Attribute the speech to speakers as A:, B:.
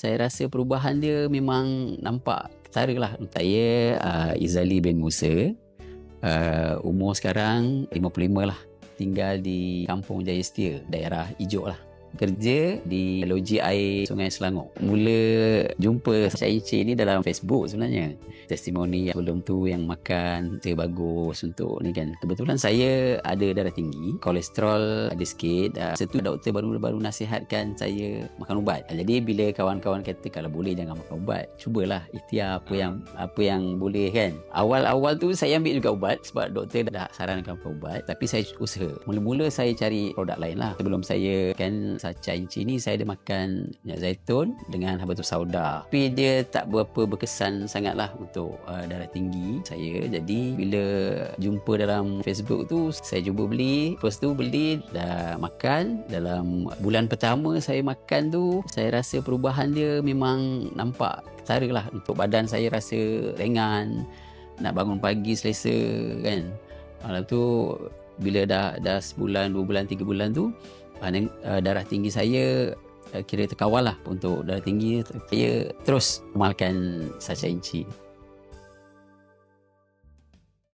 A: saya rasa perubahan dia memang nampak ketara lah. Saya Izali bin Musa, umur sekarang 55 lah. Tinggal di Kampung Jaya Setia, daerah Ijuk lah. Kerja di loji air Sungai Selangor. Mula jumpa Cik Encik ni dalam Facebook sebenarnya. Testimoni sebelum tu yang makan dia bagus untuk ni kan. Kebetulan saya ada darah tinggi, kolesterol ada sikit. Setu doktor baru nasihatkan saya makan ubat. Jadi bila kawan-kawan kata kalau boleh jangan makan ubat, cubalah ikhtiar apa yang boleh kan. Awal-awal tu saya ambil juga ubat sebab doktor dah sarankan makan ubat, tapi saya usaha. Mula-mula saya cari produk lain lah. Sebelum saya kan Cik Encik ni saya ada makan minyak zaitun dengan habatus sauda, tapi dia tak berapa berkesan sangatlah untuk darah tinggi saya. Jadi bila jumpa dalam Facebook tu saya cuba beli. First tu beli dah makan. Dalam bulan pertama saya makan tu, saya rasa perubahan dia memang nampak ketara lah. Untuk badan saya rasa ringan, nak bangun pagi selesa kan. Lepas tu bila dah sebulan, 2 bulan, 3 bulan tu darah tinggi saya kira terkawal lah. Untuk darah tinggi saya terus amalkan Cik Encik.